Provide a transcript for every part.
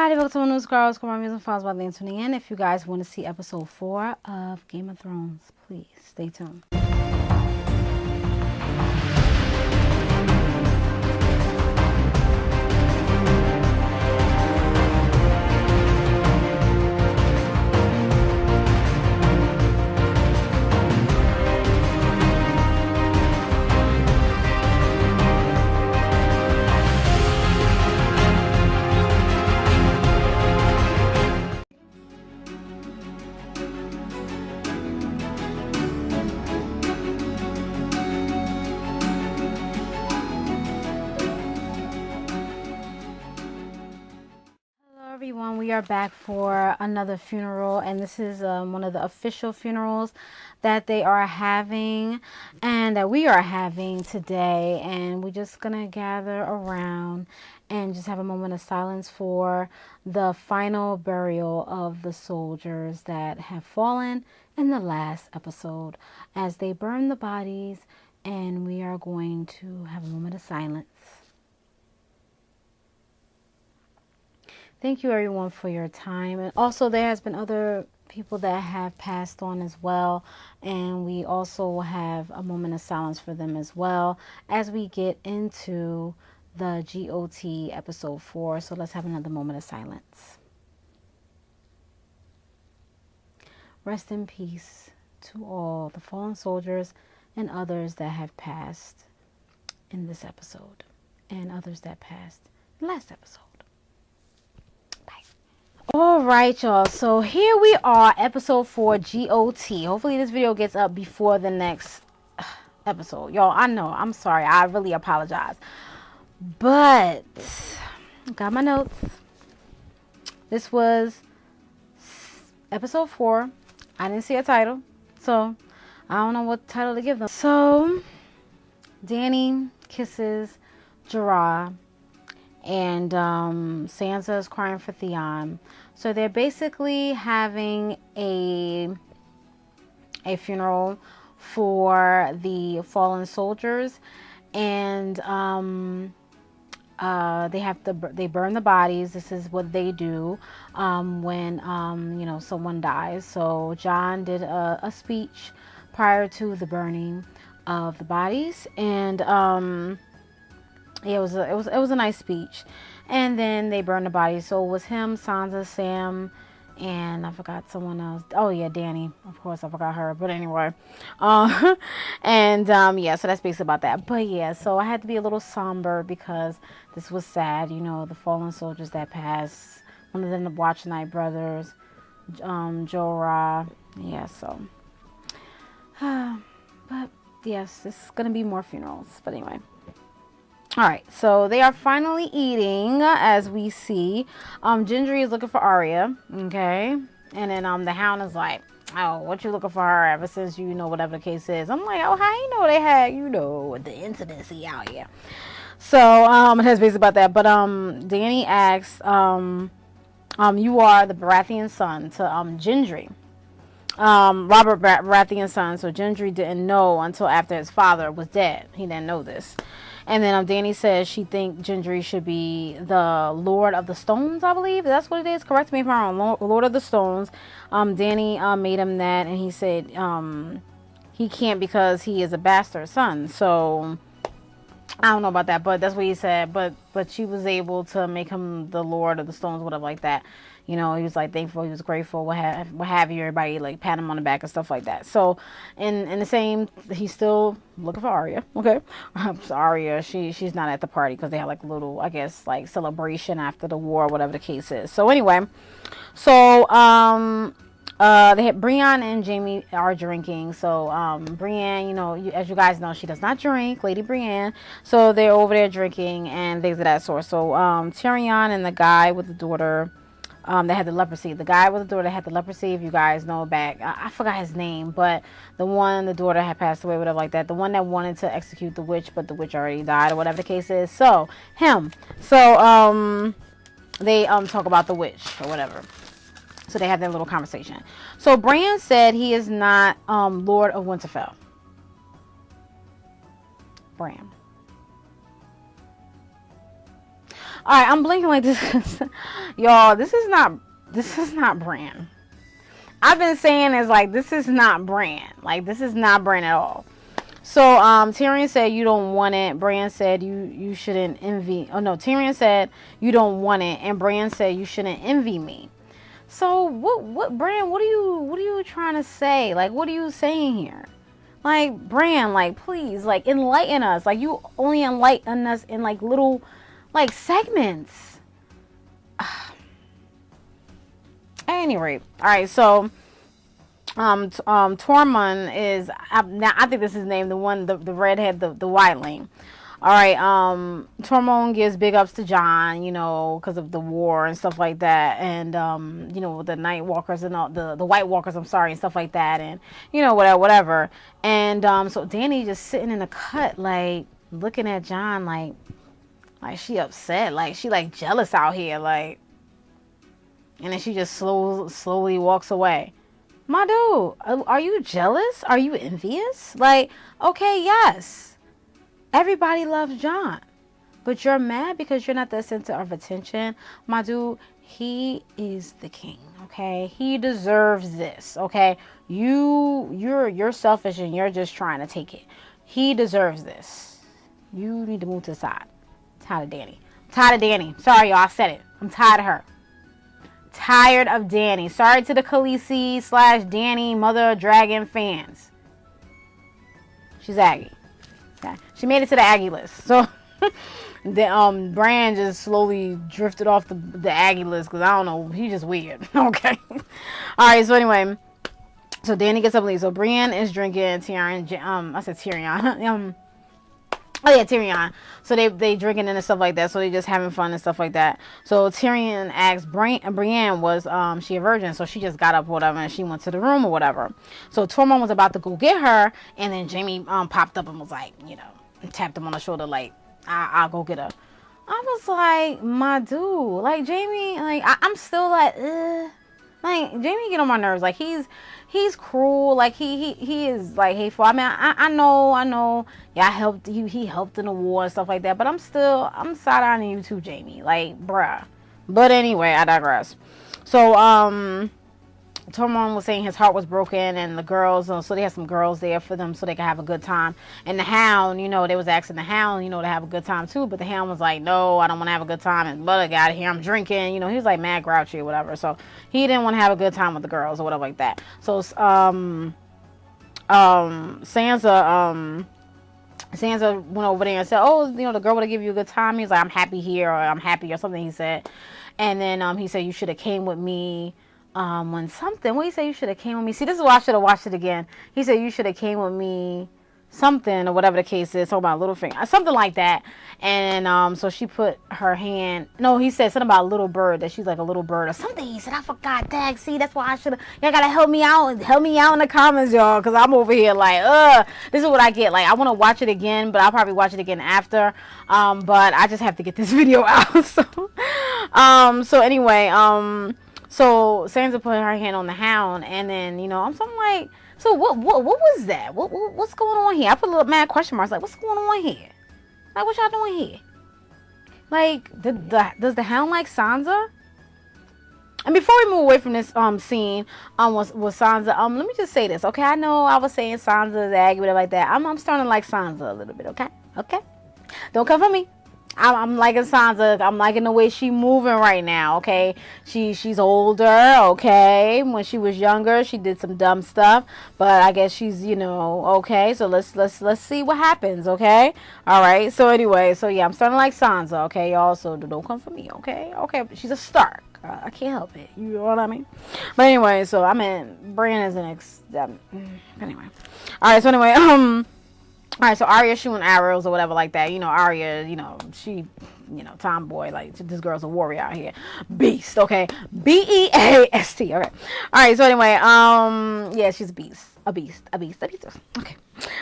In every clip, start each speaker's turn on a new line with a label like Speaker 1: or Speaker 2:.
Speaker 1: everybody, welcome to my news girls. Come on, music files by then tuning in. If you guys want to see episode 4 of Game of Thrones, please stay tuned. Everyone, we are back for another funeral, and this is one of the official funerals that they are having and that we are having today. And we're just gonna gather around and just have a moment of silence for the final burial of the soldiers that have fallen in the last episode as they burn the bodies, and we are going to have a moment of silence. Thank you everyone for your time. And also there has been other people that have passed on as well, and we also will have a moment of silence for them as well as we get into the GOT episode 4. So let's have another moment of silence. Rest in peace to all the fallen soldiers and others that have passed in this episode and others that passed in the last episode. All right, y'all, so here we are, episode 4 GOT. Hopefully this video gets up before the next episode. Y'all, I know, I'm sorry, I really apologize, but got my notes. This was episode 4. I didn't see a title, so I don't know what title to give them. So Dany kisses Jorah, and Sansa is crying for Theon. So they're basically having a funeral for the fallen soldiers, and they burn the bodies. This is what they do when you know, someone dies. So Jon did a speech prior to the burning of the bodies, and yeah, it was a nice speech. And then they burned the bodies. So it was him, Sansa, Sam, and I forgot someone else. Oh yeah, Dany. Of course, I forgot her. But anyway, yeah. So that's basically about that. But yeah, so I had to be a little somber because this was sad. You know, the fallen soldiers that passed. One of them, the Watch Night brothers, Jorah. Yeah. So, but yes, this is gonna be more funerals. But anyway. All right, so they are finally eating, as we see. Gendry is looking for Arya, okay? And then the Hound is like, oh, what you looking for her ever since you know whatever the case is? I'm like, oh, how you know they had, you know, the incidency out here. So, that's basically about that. But, Dany asks, you are the Baratheon son to, Gendry. Robert Baratheon's son. So Gendry didn't know until after his father was dead. He didn't know this. And then Dany says she thinks Gendry should be the Lord of the Stones, I believe. That's what it is. Correct me if I'm wrong. Lord of the Stones. Dany made him that, and he said he can't because he is a bastard son. So I don't know about that, but that's what he said. But she was able to make him the Lord of the Stones, whatever like that. You know, he was like thankful, he was grateful, what have you, everybody like pat him on the back and stuff like that. So in the same, he's still looking for Arya. Okay. Arya, she's not at the party because they had like a little, I guess, like celebration after the war, whatever the case is. So anyway, so they had Brienne and Jaime are drinking. So Brienne, you know, as you guys know, she does not drink, Lady Brienne. So they're over there drinking and things of that sort. So Tyrion and the guy with the daughter, they had the leprosy. The guy with the daughter had the leprosy, if you guys know back. I forgot his name, but the daughter had passed away, whatever like that. The one that wanted to execute the witch, but the witch already died, or whatever the case is. So, him. So, they talk about the witch, or whatever. So they had their little conversation. So Bran said he is not Lord of Winterfell. Bran. All right, I'm blinking like this. Y'all, this is not brand. I've been saying is like, this is not brand. Like, this is not brand at all. So, Tyrion said you don't want it. Bran said you shouldn't envy. Oh no, Tyrion said you don't want it, and Bran said you shouldn't envy me. So what Bran? What are you trying to say? Like, what are you saying here? Like, Bran, like, please, like, enlighten us. Like, you only enlighten us in like little, like, segments. At any rate, all right. So, Tormund is now. I think this is his name. The one, the redhead, the wildling. All right. Tormund gives big ups to Jon, you know, because of the war and stuff like that, and you know, the Night Walkers and all the White Walkers. I'm sorry, and stuff like that, and you know, whatever. And so Dany just sitting in the cut, like looking at Jon, like she upset, like she like jealous out here, like, and then she just slowly walks away. My dude, are you jealous? Are you envious? Like, okay, yes. Everybody loves Jon. But you're mad because you're not the center of attention. My dude, he is the king, okay? He deserves this, okay? You're selfish and you're just trying to take it. He deserves this. You need to move to the side. I'm tired of Dany. Sorry, y'all, I said it. I'm tired of her. Tired of Dany. Sorry to the Khaleesi / Dany Mother Dragon fans. She's Aggie. Okay. She made it to the Aggie list. So the Bran just slowly drifted off the Aggie list because I don't know, he's just weird. Okay. Alright, so anyway. So Dany gets up and leaves. So Brienne is drinking Tyrion. I said Tyrion. Oh yeah, Tyrion. So they drinking and stuff like that. So they just having fun and stuff like that. So Tyrion asks Brienne was she a virgin? So she just got up or whatever and she went to the room or whatever. So Tormund was about to go get her, and then Jaime popped up and was like, you know, tapped him on the shoulder like, I'll go get her. I was like, my dude, like Jaime, like I'm still like, like Jaime get on my nerves. Like he's cruel. Like he is like hateful. I mean, I know. Yeah, he helped in the war and stuff like that. But I'm side-eyeing you too, Jaime. Like, bruh. But anyway, I digress. So Tormund was saying his heart was broken, and the girls, so they had some girls there for them so they could have a good time. And the Hound, you know, they was asking the Hound, you know, to have a good time too, but the Hound was like, no, I don't want to have a good time, and Butter got here, I'm drinking, you know, he was like mad grouchy or whatever, so he didn't want to have a good time with the girls or whatever like that. So Sansa went over there and said, oh, you know, the girl would give you a good time. He's like, I'm happy here, or I'm happy, or something he said. And then he said, you should have came with me when something, what he said, you should have came with me. See, this is why I should have watched it again. He said, you should have came with me something, or whatever the case is, talking about Littlefinger, something like that. And so she put her hand, no, he said something about a little bird, that she's like a little bird or something. He said, I forgot that. See, that's why I should have, y'all gotta help me out in the comments, y'all, because I'm over here like, this is what I get. Like, I want to watch it again, but I'll probably watch it again after, but I just have to get this video out. So anyway, so Sansa put her hand on the Hound, and then, you know, I'm something like, so what was that? What's going on here? I put a little mad question marks, like, what's going on here? Like, what y'all doing here? Like, does the Hound like Sansa? And before we move away from this scene with Sansa, let me just say this, okay? I know I was saying Sansa is aggy, whatever like that. I'm starting to like Sansa a little bit, okay? Okay? Don't come for me. I'm liking Sansa. I'm liking the way she moving right now, okay? She's older, okay? When she was younger, she did some dumb stuff, but I guess she's, you know, okay? So let's see what happens, okay? All right. So anyway, so yeah, I'm starting to like Sansa, okay, y'all? So don't come for me, okay? Okay, but she's a Stark. I can't help it. You know what I mean? But anyway, so I mean, Bran is anyway. All right. So anyway, all right, so Arya shooting arrows or whatever like that. You know, Arya, you know, she, you know, tomboy, like, this girl's a warrior out here. Beast, okay? Beast, okay? All right, so anyway, yeah, she's a beast. a beast. Okay.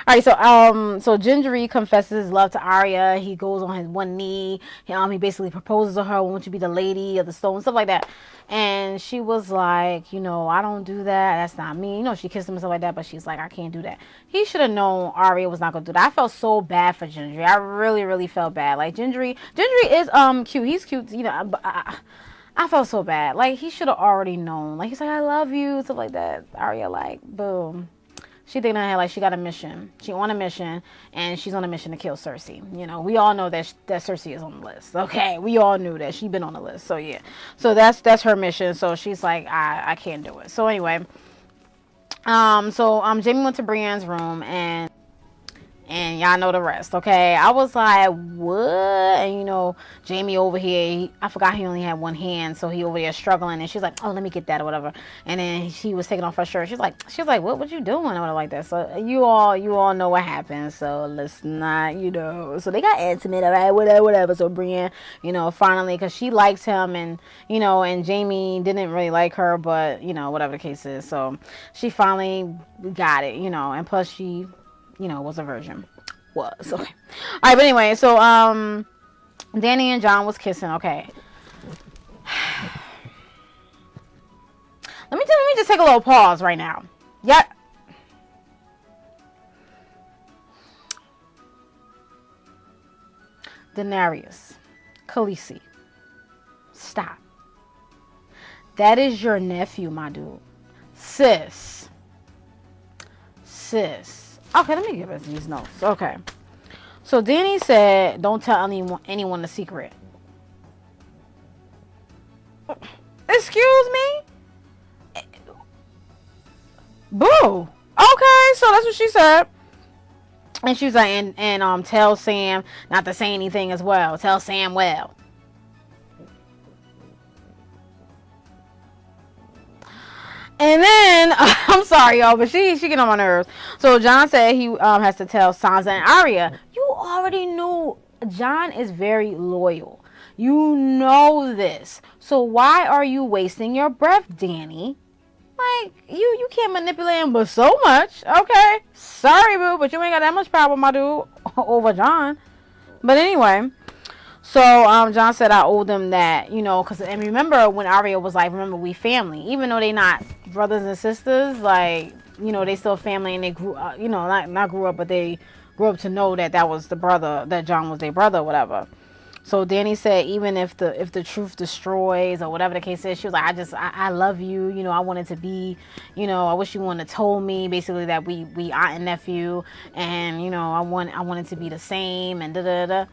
Speaker 1: All right, so Gendry confesses his love to Arya. He goes on his one knee. He basically proposes to her, "Won't you be the lady of the stone?" Stuff like that. And she was like, "I don't do that. That's not me." She kissed him and stuff like that, but she's like, "I can't do that." He should have known Arya was not gonna do that. I felt so bad for Gendry. I really, really felt bad. Like Gendry is cute. He's cute, but I felt so bad. Like, he should have already known. Like, he's like, "I love you," stuff like that. Arya, like, boom. She thinking in her head like she got a mission. She on a mission, and she's on a mission to kill Cersei. We all know that Cersei is on the list. Okay, we all knew that she's been on the list. So yeah, so that's her mission. So she's like, I can't do it. So anyway, Jaime went to Brienne's room, and y'all know the rest, okay? I was like, what? And, Jaime over here, I forgot he only had one hand, so he over there struggling, and she's like, "Oh, let me get that," or whatever. And then she was taking off her shirt. She was like, what you doing? Or whatever like that. So you all know what happened, so let's not, So they got intimate, all right, whatever. So Brienne, finally, because she likes him, and, and Jaime didn't really like her, but, whatever the case is. So she finally got it, and plus she... was a virgin. Was. Okay. Alright, but anyway, so, Dany and Jon was kissing, okay. Let me just take a little pause right now. Yeah. Daenerys. Khaleesi. Stop. That is your nephew, my dude. Sis. Okay, let me give us these notes. Okay. So Dany said, "Don't tell anyone the secret." Excuse me? Boo. Okay, so that's what she said. And she was like, and tell Sam not to say anything as well. Tell Sam well. And then, I'm sorry, y'all, but she get on my nerves. So Jon said he has to tell Sansa and Arya. You already knew Jon is very loyal. You know this. So why are you wasting your breath, Dany? Like, you can't manipulate him but so much. Okay. Sorry, boo, but you ain't got that much power, my dude, over Jon. But anyway... So, Jon said I owed them that, and remember when Arya was like, "Remember, we family." Even though they not brothers and sisters, like, they still family, and they grew up, not grew up, but they grew up to know that was the brother, that Jon was their brother or whatever. So Dany said, even if the truth destroys or whatever the case is, she was like, I love you, I wanted to be, I wish you wouldn't have told me, basically, that we aunt and nephew, and, I wanted to be the same, and da-da-da.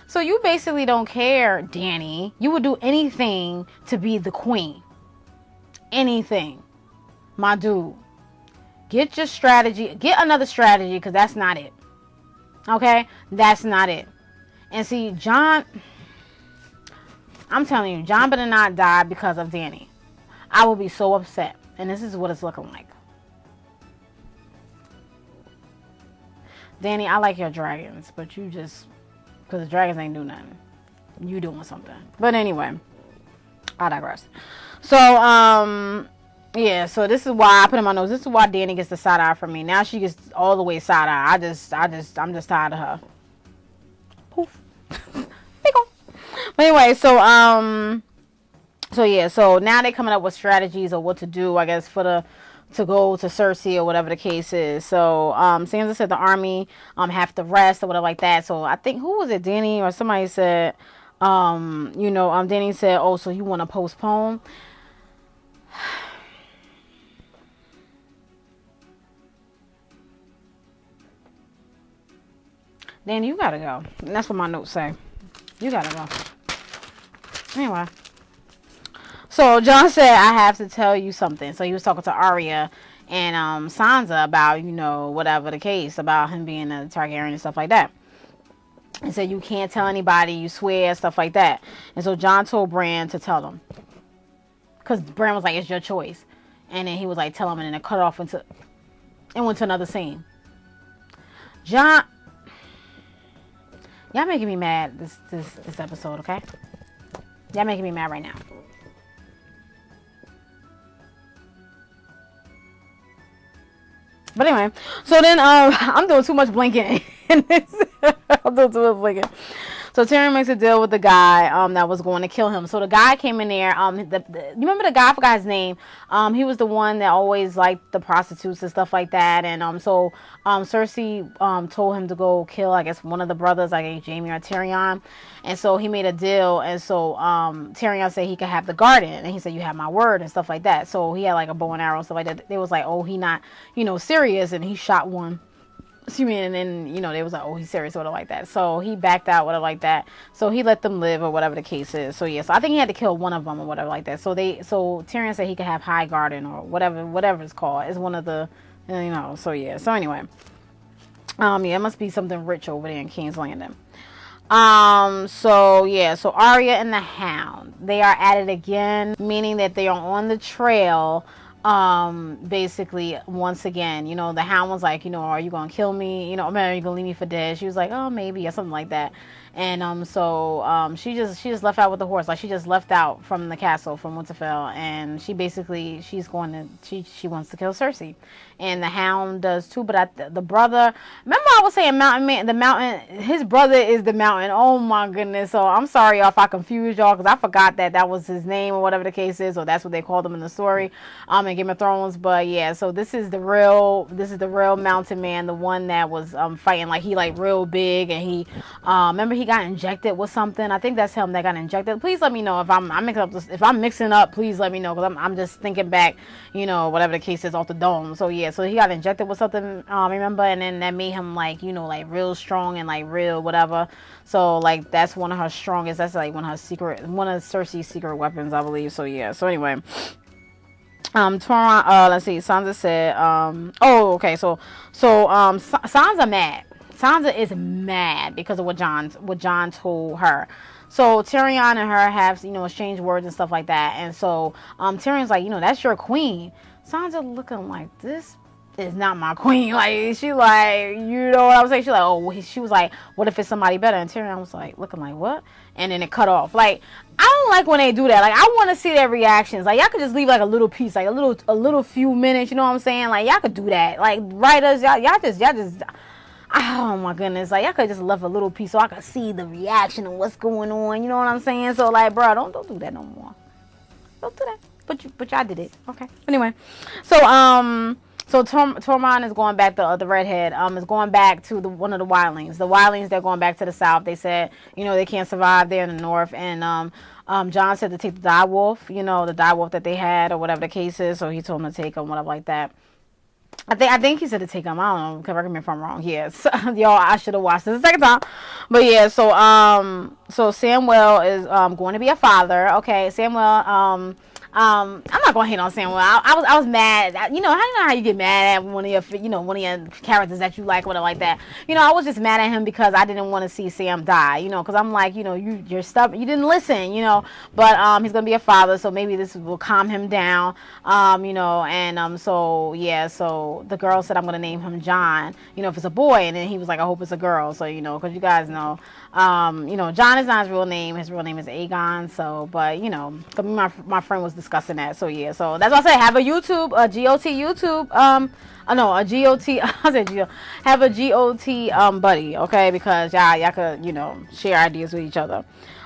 Speaker 1: So you basically don't care, Dany. You would do anything to be the queen. Anything. My dude. Get your strategy. Get another strategy, because that's not it. Okay? That's not it. And see, Jon... I'm telling you, Jon better not die because of Dany. I will be so upset. And this is what it's looking like. Dany, I like your dragons, but you just... Because the dragons ain't do nothing. You doing something. But anyway. I digress. So, yeah. So this is why I put in my notes. This is why Dany gets the side eye from me. Now she gets all the way side eye. I'm just tired of her. Poof. But anyway, so yeah. So now they're coming up with strategies of what to do, I guess, to go to Cersei or whatever the case is. So, Sansa said the army have to rest or whatever like that. So I think, who was it, Dany or somebody said, Dany said, "Oh, so you want to postpone?" Dany, you gotta go. And that's what my notes say. You gotta go. Anyway. So Jon said, "I have to tell you something." So he was talking to Arya and Sansa about, whatever the case, about him being a Targaryen and stuff like that. He said, "You can't tell anybody, you swear," stuff like that. And so Jon told Bran to tell them. Because Bran was like, "It's your choice." And then he was like, "Tell him," and then it cut off and went to another scene. Jon... Y'all making me mad this episode, okay? Y'all making me mad right now. But anyway, so then I'm doing too much blinking. I'm doing too much blinking. So Tyrion makes a deal with the guy that was going to kill him. So the guy came in there. You remember the guy? I forgot his name. He was the one that always liked the prostitutes and stuff like that. And so Cersei told him to go kill, I guess, one of the brothers, like Jaime or Tyrion. And so he made a deal. And so Tyrion said he could have the garden. And he said, you have my word and stuff like that. So he had like a bow and arrow and stuff like that. They was like, oh, he not, serious. And he shot one. Excuse me, and then, they was like, oh, he's serious, whatever like that. So he backed out, whatever like that. So he let them live or whatever the case is. So, yeah, so I think he had to kill one of them or whatever like that. So Tyrion said he could have High Garden or whatever it's called. It's one of the, so, yeah. So, anyway. It must be something rich over there in King's Landing. So Arya and the Hound, they are at it again, meaning that they are on the trail. Basically, once again, the Hound was like, are you gonna kill me? Are you gonna leave me for dead? She was like, oh, maybe, or something like that. And she just left out with the horse. Like, she just left out from the castle from Winterfell, and she wants to kill Cersei, and the Hound does too. But the brother, remember I was saying Mountain Man, the Mountain, his brother is the Mountain. Oh my goodness! So I'm sorry y'all if I confused y'all, because I forgot that was his name or whatever the case is, or that's what they called him in the story, in Game of Thrones. But yeah, so this is the real Mountain Man, the one that was fighting, like, he like real big, and he remember he got injected with something. I think that's him that got injected. Please let me know if I'm mixing up. Please let me know, because I'm just thinking back, whatever the case is, off the dome. So yeah, so he got injected with something, remember, and then that made him like, like real strong and like real whatever. So like that's one of her strongest. That's like one of Cersei's secret weapons, I believe. So yeah. So anyway. Let's see. Sansa said, So Sansa mad. Sansa is mad because of what Jon told her. So Tyrion and her have, exchanged words and stuff like that. And so Tyrion's like, that's your queen. Sansa looking like, this is not my queen. Like, she like, what I'm saying? She like, she was like, what if it's somebody better? And Tyrion was like, looking like, what? And then it cut off. Like, I don't like when they do that. Like, I want to see their reactions. Like, y'all could just leave like a little piece, like a little few minutes. You know what I'm saying? Like, y'all could do that. Like, writers, y'all just. Oh my goodness, like, y'all could just left a little piece so I could see the reaction and what's going on, you know what I'm saying? So like, bro, don't do that no more. Don't do that. But y'all did it. Okay. Anyway. So Tormund is going back, the redhead, is going back to one of the wildlings. The wildlings, they're going back to the south. They said, they can't survive there in the north. And Jon said to take the direwolf, the direwolf that they had or whatever the case is. So he told him to take him, whatever like that. I think he said to take him. I don't know. Correct me if I'm wrong. Yes, y'all. I should have watched this the second time. But yeah. So Samuel is going to be a father. Okay, Samuel. I'm not gonna hate on Samuel. I was mad. How you get mad at one of your characters that you like, whatever like that. I was just mad at him because I didn't want to see Sam die. Because I'm like, you're stubborn. You didn't listen. But he's gonna be a father, so maybe this will calm him down. So yeah. So the girl said I'm gonna name him John. If it's a boy, and then he was like, I hope it's a girl. So because you guys know. John is not his real name. His real name is Aegon. So, but my friend was discussing that. So yeah. So that's why I say have a YouTube, a GOT YouTube. A GOT. I said GOT. Have a GOT buddy. Okay, because y'all could share ideas with each other.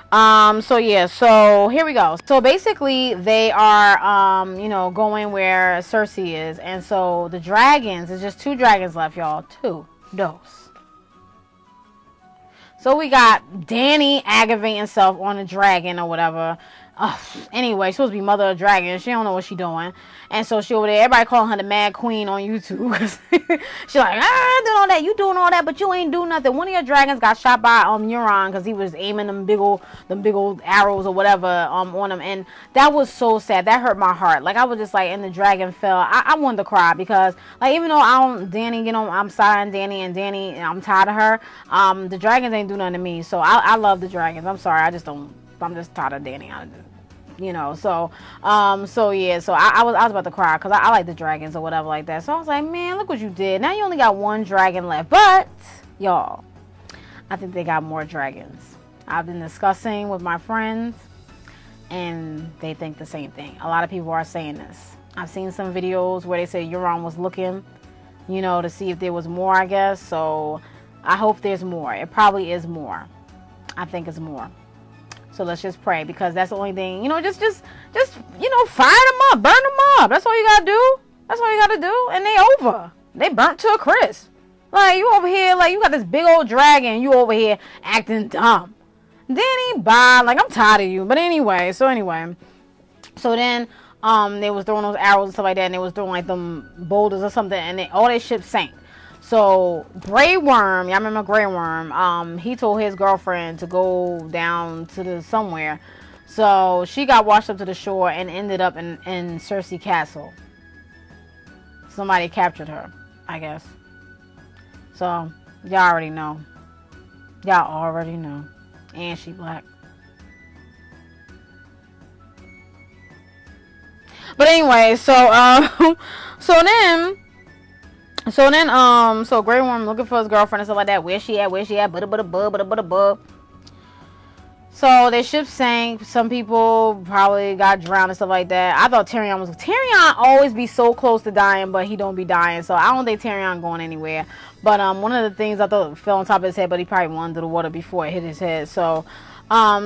Speaker 1: So yeah. So here we go. So basically they are going where Cersei is, and so the dragons. There's just 2 dragons left, y'all. 2 dose. So we got Dany aggravating herself on a dragon or whatever. Anyway, she's supposed to be mother of dragon. She don't know what she doing. And so she over there, everybody calling her the Mad Queen on YouTube. She like, doing all that. You doing all that, but you ain't doing nothing. One of your dragons got shot by Euron because he was aiming them big old arrows or whatever on him. And that was so sad. That hurt my heart. Like, I was just like, and the dragon fell. I wanted to cry because, like, even though Dany, I'm sorry, Dany, and I'm tired of her. The dragons ain't do nothing to me. So I love the dragons. I'm sorry. I'm just tired of Dany. So yeah, so I was about to cry because I like the dragons or whatever like that. So I was like, man, look what you did. Now you only got 1 dragon left, but y'all, I think they got more dragons. I've been discussing with my friends, and they think the same thing. A lot of people are saying this. I've seen some videos where they say Euron was looking you know, to see if there was more, I guess. So I hope there's more. It probably is more. I think it's more. So let's just pray, because that's the only thing, you know, just you know, fire them up, burn them up. That's all you gotta do. That's all you gotta do, and they over. They burnt to a crisp. Like, you over here, like, you got this big old dragon, you over here acting dumb. Danny, bye. Like, I'm tired of you. But anyway, so then they was throwing those arrows and stuff like that, and they was throwing like them boulders or something, and all their ships sank. So Grey Worm, y'all remember Grey Worm? He told his girlfriend to go down to the somewhere. So she got washed up to the shore and ended up in Cersei Castle. Somebody captured her, I guess. So y'all already know. Y'all already know. And she black. But anyway, so Grey Worm looking for his girlfriend and stuff like that. Where she at? Blah. So their ship sank. Some people probably got drowned and stuff like that. I thought Tyrion always be so close to dying, but he don't be dying. So I don't think Tyrion going anywhere. But one of the things I thought fell on top of his head, but he probably went under the water before it hit his head. So what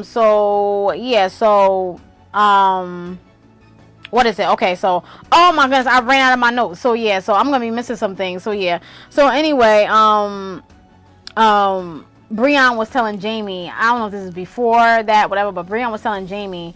Speaker 1: is it? Okay, so, oh my goodness, I ran out of my notes. So yeah, so I'm gonna be missing some things. So yeah. So anyway, Brienne was telling Jamie, I don't know if this is before that, whatever, but Brienne was telling Jamie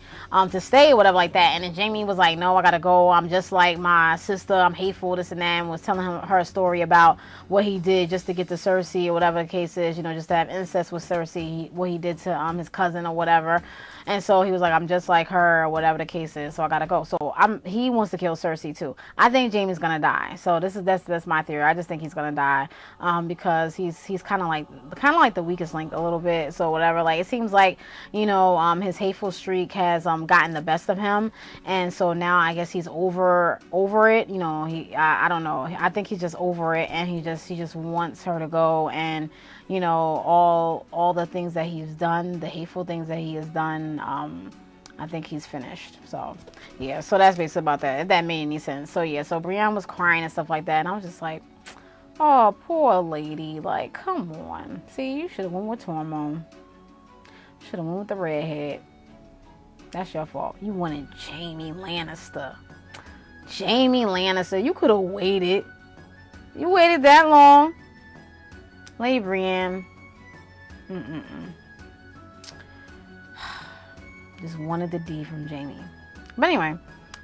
Speaker 1: to stay, whatever like that. And then Jamie was like, no, I gotta go. I'm just like my sister. I'm hateful, this and that. And was telling her a story about what he did just to get to Cersei or whatever the case is, you know, just to have incest with Cersei, what he did to his cousin or whatever. And so he was like, I'm just like her or whatever the case is, so I gotta go. So he wants to kill Cersei too. I think Jamie's gonna die. So that's my theory. I just think he's gonna die because he's kind of like the weakest link a little bit. So whatever, like it seems like, you know, his hateful streak has gotten the best of him, and so now I guess he's over it. You know, I don't know. I think he's just over it, and he just wants her to go. And you know, all the things that he's done, the hateful things that he has done, I think he's finished. So yeah, so that's basically about that, if that made any sense. So yeah, so Brienne was crying and stuff like that, and I was just like, oh, poor lady, like, come on. See, you should have went with Tormund. Should have went with the redhead. That's your fault. You wanted Jaime Lannister. Jaime Lannister, you could have waited. You waited that long. Lady Brienne. Just wanted the D from Jamie. But anyway,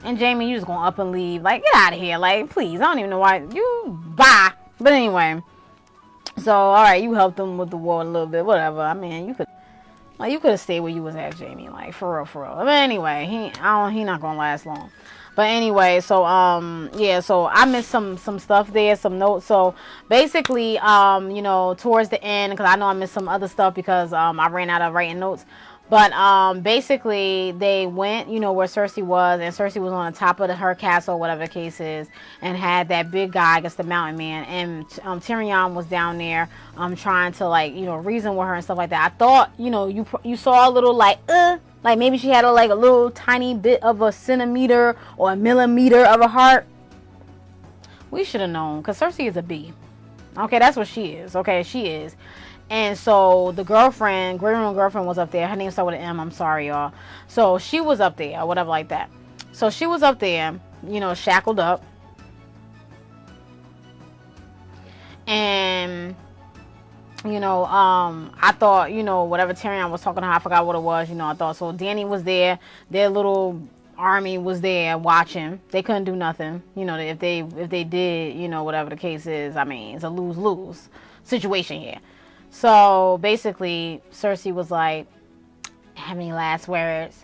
Speaker 1: and Jamie, you just gonna up and leave. Like, get out of here. Like, please. I don't even know why. You bye. But anyway. So, alright, you helped them with the war a little bit. Whatever. I mean, you could have stayed where you was at, Jamie. Like, for real. But anyway, he not gonna last long. But anyway, so yeah, so I missed some stuff there, some notes. So basically, you know, towards the end, because I know I missed some other stuff because I ran out of writing notes. But basically, they went, you know, where Cersei was, and Cersei was on the top of her castle, whatever the case is, and had that big guy, I guess the mountain man, and Tyrion was down there trying to, like, you know, reason with her and stuff like that. I thought, you know, you saw a little, like maybe she had a little tiny bit of a centimeter or a millimeter of a heart. We should have known, because Cersei is a B. Okay, that's what she is. Okay, she is. And so the girlfriend, Grey Worm girlfriend, was up there. Her name started with an M. I'm sorry, y'all. So she was up there, or whatever like that. So she was up there, you know, shackled up. And, you know, I thought, you know, whatever Tyrion was talking to her, I forgot what it was, you know, I thought. So Dany was there. Their little army was there watching. They couldn't do nothing. You know, if they did, you know, whatever the case is, I mean, it's a lose-lose situation here. So basically, Cersei was like, have any last words?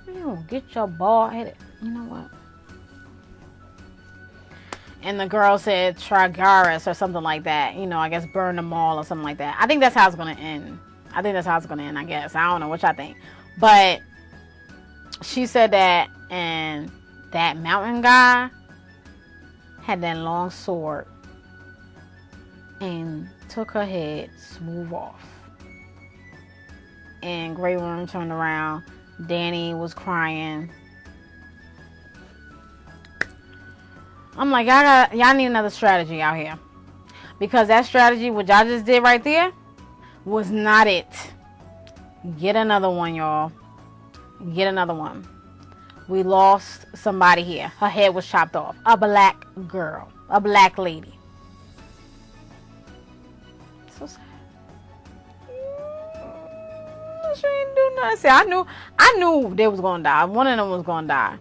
Speaker 1: You get your bald headed. You know what? And the girl said Tragaris or something like that. You know, I guess burn them all or something like that. I think that's how it's going to end. I guess. I don't know what y'all think. But she said that, and that mountain guy had that long sword and took her head smooth off. And Grey Worm turned around. Dany was crying. I'm like, y'all need another strategy out here. Because that strategy, what y'all just did right there, was not it. Get another one, y'all. Get another one. We lost somebody here. Her head was chopped off. A black girl. A black lady. So sad. She ain't do nothing. See, I knew they was gonna die. One of them was gonna die.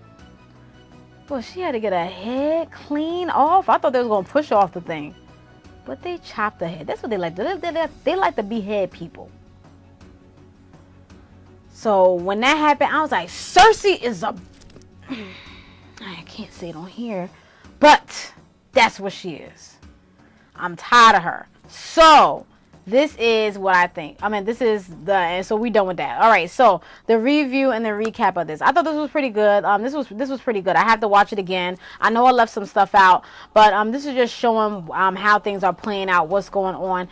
Speaker 1: But she had to get her head clean off. I thought they was gonna push off the thing. But they chopped the head. That's what they like. They like to behead people. So when that happened, I was like, Cersei is a... I can't say it on here. But that's what she is. I'm tired of her. So... this is what I think. I mean, this is and so we done with that. All right, so the review and the recap of this. I thought this was pretty good. This was pretty good. I have to watch it again. I know I left some stuff out, but this is just showing how things are playing out, what's going on.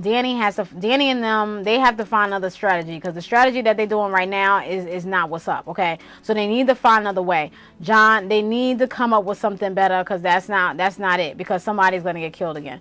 Speaker 1: Danny and them, they have to find another strategy, because the strategy that they're doing right now is not what's up. Okay, so they need to find another way. John, they need to come up with something better, because that's not it, because somebody's gonna get killed again.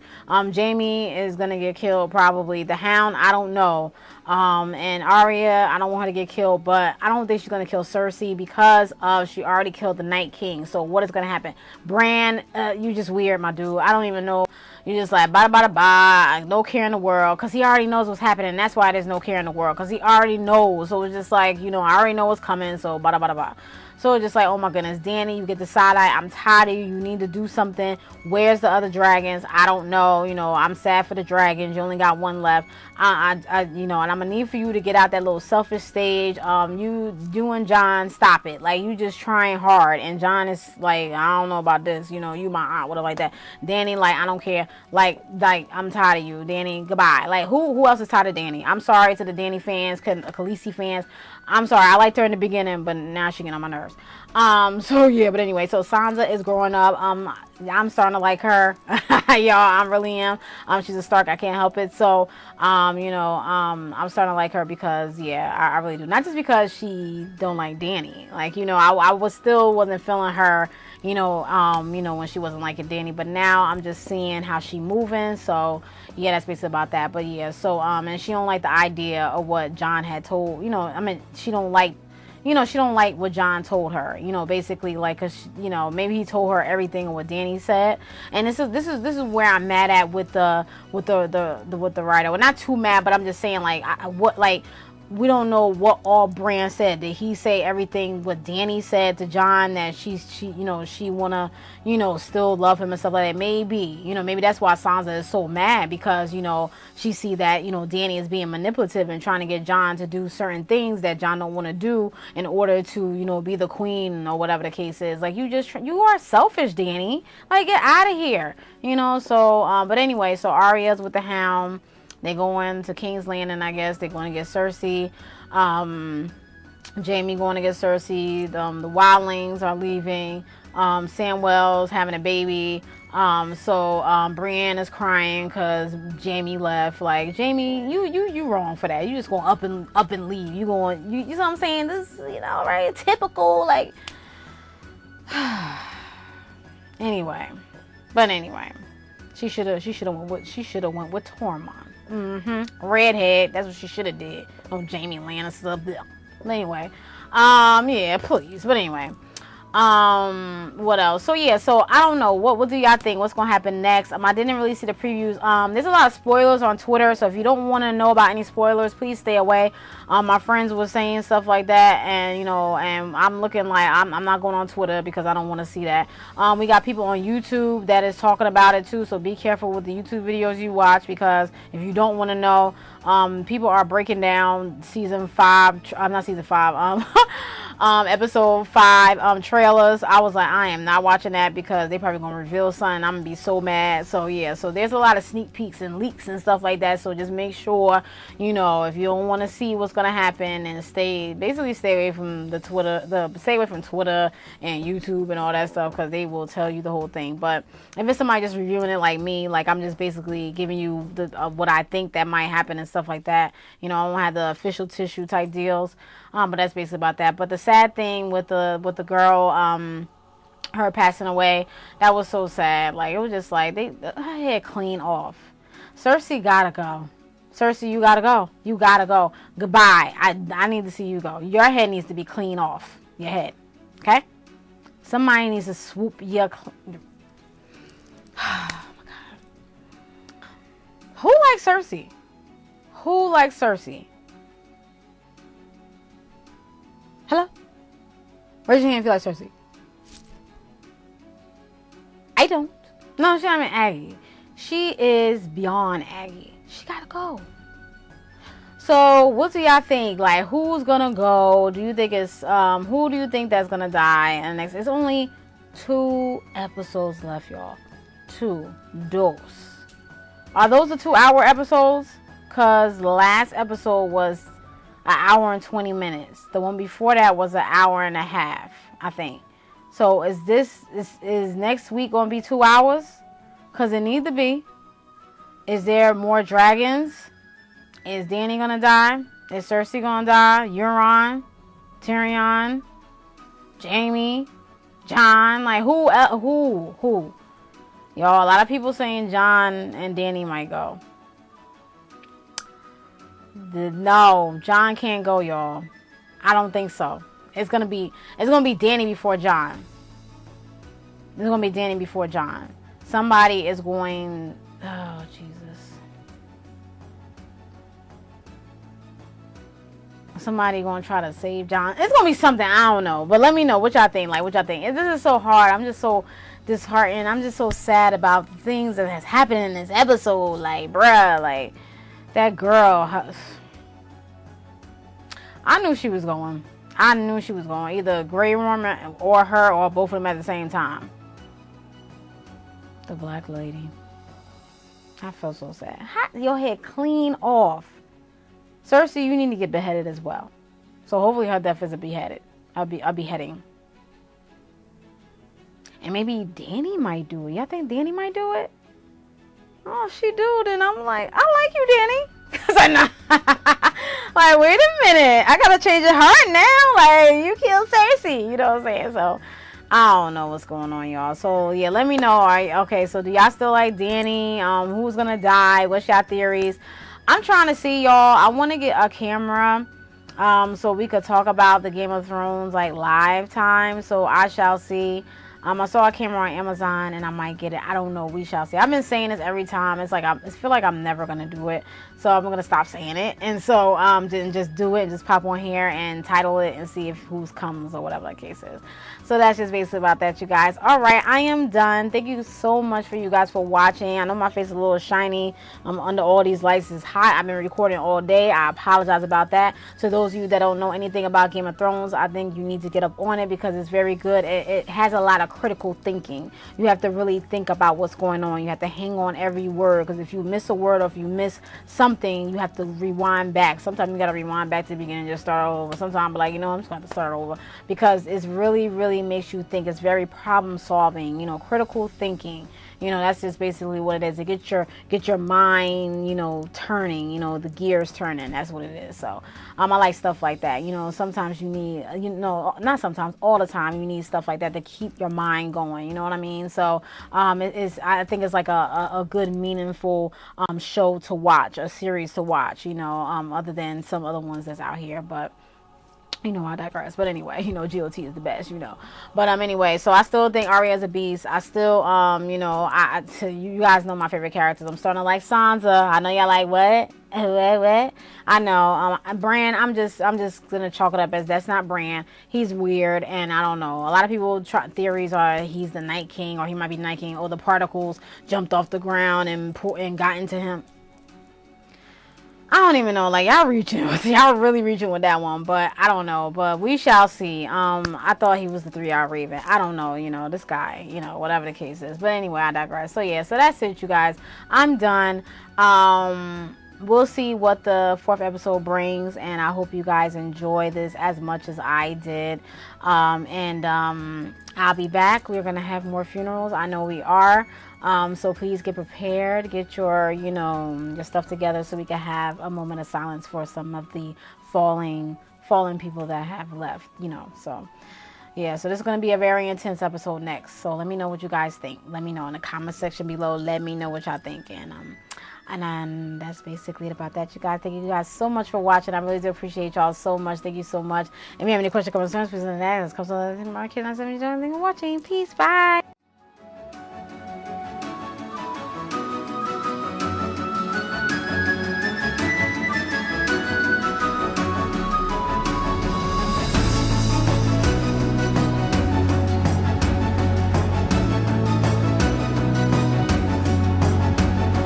Speaker 1: Jamie is gonna get killed, probably. The Hound, I don't know. And Arya, I don't want her to get killed, but I don't think she's gonna kill Cersei, because she already killed the Night King. So what is gonna happen? Bran, you just weird, my dude. I don't even know. You just like bye, no care in the world, because he already knows what's happening. That's why there's no care in the world, because he already knows. So it's just like, I already know what's coming. So bye. So it's just like, oh my goodness, Danny, you get the side eye. I'm tired of you. You need to do something. Where's the other dragons? I don't know. I'm sad for the dragons. You only got one left. And I'm gonna need for you to get out that little selfish stage. You and John, stop it. Like, you just trying hard, and John is like, I don't know about this. You my aunt, whatever like that. Danny, like, I don't care. Like I'm tired of you, Danny. Goodbye. Like, who else is tired of Danny? I'm sorry to the Danny fans, Khaleesi fans. I'm sorry. I liked her in the beginning, but now she getting on my nerves. So yeah, but anyway, so Sansa is growing up. I'm starting to like her. Y'all, I really am. She's a Stark. I can't help it. So, I'm starting to like her, because yeah, I really do. Not just because she don't like Danny. Like, I wasn't feeling her, when she wasn't liking Danny, but now I'm just seeing how she moving. So yeah, that's basically about that. But yeah, so, and she don't like the idea of what John had told, she don't like, she don't like what John told her, basically, like, cause maybe he told her everything of what Danny said. And this is where I'm mad at with the writer. Well, not too mad, but I'm just saying, like, we don't know what all Bran said. Did he say everything what Danny said to John, that she wanna, still love him and stuff like that? Maybe, maybe that's why Sansa is so mad, because, she see that, Danny is being manipulative and trying to get John to do certain things that John don't want to do in order to, be the queen, or whatever the case is. Like, you are selfish, Danny. Like, get out of here, so, but anyway, so Arya's with the Hound. They going to King's Landing, I guess. They're going to get Cersei. Jamie going to get Cersei. The Wildlings are leaving. Samwell's having a baby. So Brienne is crying because Jamie left. Like, Jamie, you wrong for that. You just going up and leave. You know what I'm saying? This, right? Typical, like. Anyway. She should have went with Tormund. Redhead. That's what she should have did. Oh, Jamie Lannister. Anyway. Yeah, please. But anyway. What else? So yeah, so I don't know, what do y'all think, what's gonna happen next? I didn't really see the previews. There's a lot of spoilers on Twitter, so if you don't want to know about any spoilers, please stay away. My friends were saying stuff like that, and and I'm looking like I'm not going on Twitter, because I don't want to see that. We got people on YouTube that is talking about it too, so be careful with the YouTube videos you watch, because if you don't want to know, people are breaking down season 5, not season 5, episode 5 trailers. I was like, I am not watching that, because they probably gonna reveal something. I'm gonna be so mad. So yeah, so there's a lot of sneak peeks and leaks and stuff like that. So just make sure, if you don't want to see what's gonna happen, and stay away from stay away from Twitter and YouTube and all that stuff, because they will tell you the whole thing. But if it's somebody just reviewing it like me, like I'm just basically giving you the what I think that might happen and stuff like that. I don't have the official tissue type deals. But that's basically about that. But the sad thing with the girl, her passing away. That was so sad. Like, it was just like, her head clean off. Cersei gotta go. Cersei, you gotta go. You gotta go. Goodbye. I need to see you go. Your head needs to be clean off. Your head. Okay? Somebody needs to swoop your... Oh, my God. Who likes Cersei? Who likes Cersei? Hello? Raise your hand if you like Cersei. I don't. No, she's not even Aggie. She is beyond Aggie. She gotta go. So, what do y'all think? Like, who's gonna go? Do you think it's, who do you think that's gonna die? And next, it's only 2 episodes left, y'all. 2 dos. Are those the 2-hour episodes? Because the last episode was an hour and 20 minutes. The one before that was an hour and a half, I think. So is next week going to be 2 hours? Because it need to be. Is there more dragons? Is Dany going to die? Is Cersei going to die? Euron? Tyrion? Jaime? Jon? Like, who? Y'all, a lot of people saying Jon and Dany might go. No, Jon can't go, y'all. I don't think so. It's gonna be Dany before Jon. It's gonna be Dany before Jon. Somebody is going. Oh, Jesus. Somebody gonna try to save Jon. It's gonna be something, I don't know. But let me know what y'all think. Like, what y'all think. This is so hard. I'm just so disheartened. I'm just so sad about the things that has happened in this episode. Like, bruh, like, that girl. I knew she was going. I knew she was going. Either Grey Worm or her or both of them at the same time. The black lady. I felt so sad. Your head clean off. Cersei, you need to get beheaded as well. So hopefully her death is a beheading. And maybe Dany might do it. Y'all think Dany might do it? Oh, she do. Then I'm like, I like you, Dany. Because I know. Like, wait a minute. I got to change your heart now. Like, you killed Cersei. You know what I'm saying? So, I don't know what's going on, y'all. So, yeah, let me know. All right, okay, so do y'all still like Dany? Who's going to die? What's y'all theories? I'm trying to see, y'all. I want to get a camera so we could talk about the Game of Thrones, like, live time. So, I shall see. I saw a camera on Amazon and I might get it. I don't know. We shall see. I've been saying this every time. It's like I feel like I'm never gonna do it, so I'm gonna stop saying it. And so then just do it and just pop on here and title it and see if who's comes or whatever the case is. So that's just basically about that, you guys. All right, I am done. Thank you so much for you guys for watching. I know my face is a little shiny. Under all these lights is hot. I've been recording all day. I apologize about that. To those of you that don't know anything about Game of Thrones, I think you need to get up on it because it's very good. It has a lot of critical thinking. You have to really think about what's going on. You have to hang on every word, because if you miss a word or if you miss something, you have to rewind back. Sometimes you got to rewind back to the beginning and just start over. Sometimes I'm like, I'm just going to start over, because it's really makes you think. It's very problem solving, critical thinking. That's just basically what it is. To get your mind, turning, the gears turning. That's what it is. So I like stuff like that. Sometimes you need, not sometimes, all the time you need stuff like that to keep your mind going. You know what I mean? So I think it's like a good, meaningful show to watch, a series to watch. Other than some other ones that's out here, but. I digress. But anyway, GOT is the best, But anyway, so I still think Arya is a beast. I still, you guys know my favorite characters. I'm starting to like Sansa. I know y'all like what? What? I know. Bran, I'm just gonna chalk it up as that's not Bran. He's weird, and I don't know. A lot of people theories are he's the Night King, or he might be Night King, or the particles jumped off the ground and got into him. I don't even know, like, y'all really reaching with that one, but I don't know, but we shall see. I thought he was the 3-hour Raven. I don't know, this guy, whatever the case is, but anyway, I digress. So yeah, so that's it, you guys. I'm done. We'll see what the 4th episode brings, and I hope you guys enjoy this as much as I did. I'll be back. We're gonna have more funerals. I know we are. So please get prepared, get your, your stuff together so we can have a moment of silence for some of the fallen people that have left, so Yeah, so this is going to be a very intense episode next. So let me know what you guys think. Let me know in the comment section below. Let me know what y'all think. And that's basically it about that, you guys. Thank you guys so much for watching. I really do appreciate y'all so much. Thank you so much. If you have any questions, comments, please let us know. Come to the market. I'm watching. Peace. Bye.